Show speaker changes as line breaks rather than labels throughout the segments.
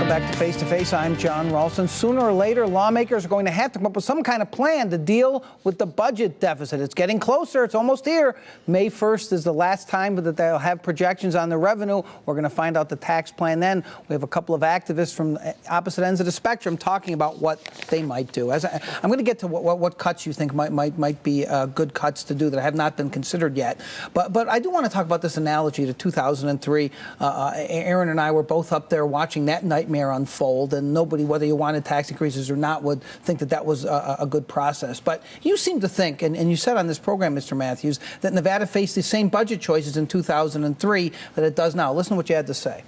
Welcome back to Face to Face. I'm John Ralston. Sooner or later, lawmakers are going to have to come up with some kind of plan to deal with the budget deficit. It's getting closer. It's almost here. May 1st is the last time that they'll have projections on the revenue. We're going to find out the tax plan then. We have a couple of activists from opposite ends of the spectrum talking about what they might do. I'm going to get to what cuts you think might be good cuts to do that have not been considered yet. But I do want to talk about this analogy to 2003. Erin and I were both up there watching that nightmare unfold, and nobody, whether you wanted tax increases or not, would think that was a good process. But you seem to think, and you said on this program, Mr. Mathews, that Nevada faced the same budget choices in 2003 that it does now. Listen to what you had to say.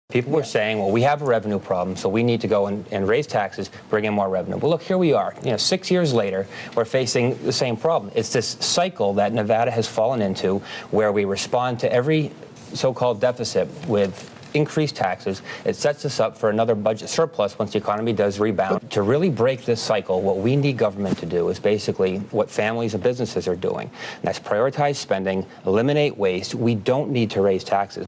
People were saying, well, we have a revenue problem, so we need to go and raise taxes, bring in more revenue. Well, look, here we are. 6 years later, we're facing the same problem. It's this cycle that Nevada has fallen into where we respond to every so-called deficit with increased taxes. It sets us up for another budget surplus once the economy does rebound. To really break this cycle, what we need government to do is basically what families and businesses are doing. And that's prioritize spending, eliminate waste. We don't need to raise taxes.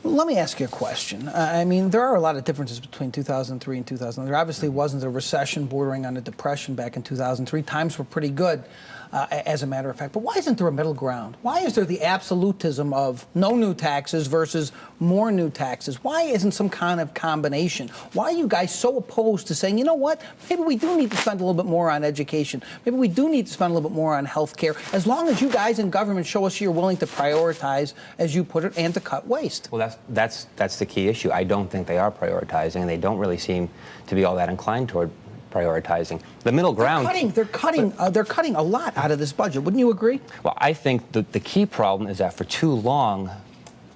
Let me ask you a question. I mean, there are a lot of differences between 2003 and 2000. There obviously wasn't a recession bordering on a depression back in 2003. Times were pretty good, as a matter of fact. But why isn't there a middle ground? Why is there the absolutism of no new taxes versus more new taxes? Why isn't some kind of combination? Why are you guys so opposed to saying, you know what, maybe we do need to spend a little bit more on education. Maybe we do need to spend a little bit more on health care, as long as you guys in government show us you're willing to prioritize, as you put it, and to cut waste.
Well, that's the key issue. I don't think they are prioritizing, and they don't really seem to be all that inclined toward prioritizing. The middle ground.
They're cutting a lot out of this budget. Wouldn't you agree?
Well, I think the key problem is that for too long,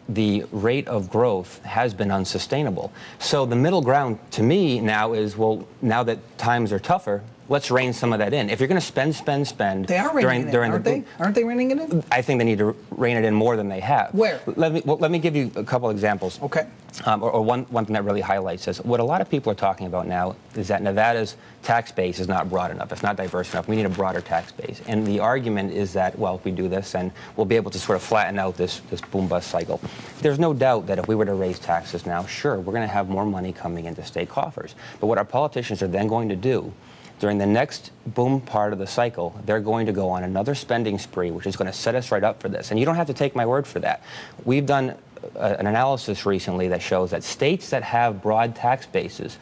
the rate of growth has been unsustainable. So the middle ground to me now is, well, now that times are tougher, let's rein some of that in. If you're going to spend,
they are reining it in, aren't they? Aren't they reining it in?
I think they need to rein it in more than they have.
Where?
Let me give you a couple examples.
Okay.
Or one thing that really highlights this. What a lot of people are talking about now is that Nevada's tax base is not broad enough. It's not diverse enough. We need a broader tax base. And the argument is that, well, if we do this, then we'll be able to sort of flatten out this boom-bust cycle. There's no doubt that if we were to raise taxes now, sure, we're going to have more money coming into state coffers. But what our politicians are then going to do during the next boom part of the cycle, they're going to go on another spending spree, which is going to set us right up for this. And you don't have to take my word for that. We've done an analysis recently that shows that states that have broad tax bases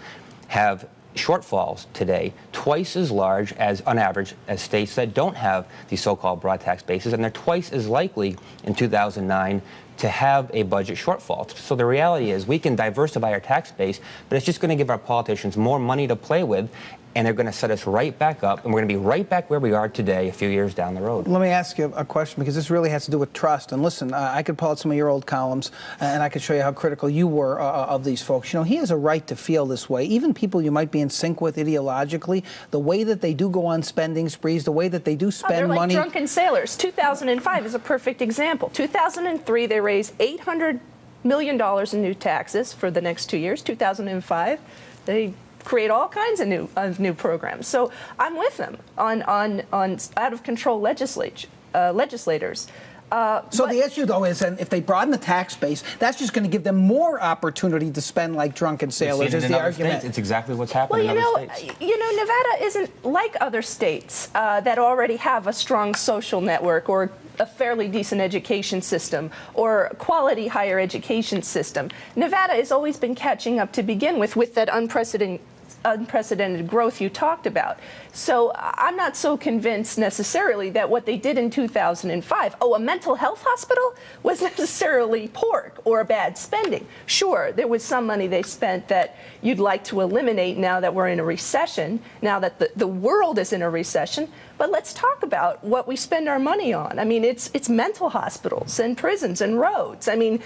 have shortfalls today twice as large as, on average, as states that don't have these so-called broad tax bases, and they're twice as likely in 2009 to have a budget shortfall. So the reality is we can diversify our tax base, but it's just going to give our politicians more money to play with, and they're going to set us right back up, and we're going to be right back where we are today a few years down the road. Let
me ask you a question, because this really has to do with trust. And listen, I could pull out some of your old columns, and I could show you how critical you were of these folks. You know, he has a right to feel this way. Even people you might be in sync with ideologically, the way that they do go on spending sprees, the way that they do spend
they're like
money.
Drunken sailors. 2005 is a perfect example. 2003, they raised $800 million in new taxes for the next 2 years. 2005, they create all kinds of new programs. So I'm with them on out of control legislators.
So the issue, though, is that if they broaden the tax base, that's just going to give them more opportunity to spend like drunken sailors, is the argument.
States. It's exactly what's happening in other states.
You know, Nevada isn't like other states that already have a strong social network or a fairly decent education system or quality higher education system. Nevada has always been catching up to begin with that unprecedented growth you talked about. So I'm not so convinced necessarily that what they did in 2005, a mental health hospital, was necessarily pork or bad spending. Sure, there was some money they spent that you'd like to eliminate now that we're in a recession, now that the world is in a recession. But let's talk about what we spend our money on. I mean, it's mental hospitals and prisons and roads. I mean,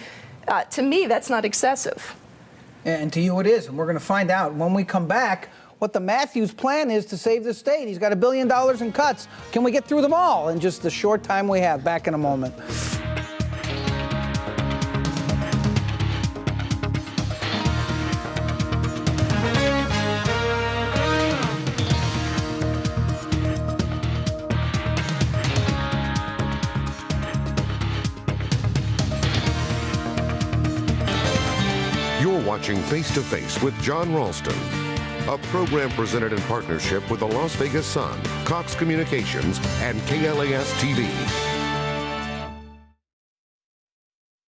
to me, that's not excessive.
And to you it is, and we're going to find out when we come back what the Mathews plan is to save the state. He's got $1 billion in cuts. Can we get through them all in just the short time we have? Back in a moment.
watching Face to Face with John Ralston, a program presented in partnership with the Las Vegas Sun, Cox Communications, and KLAS TV.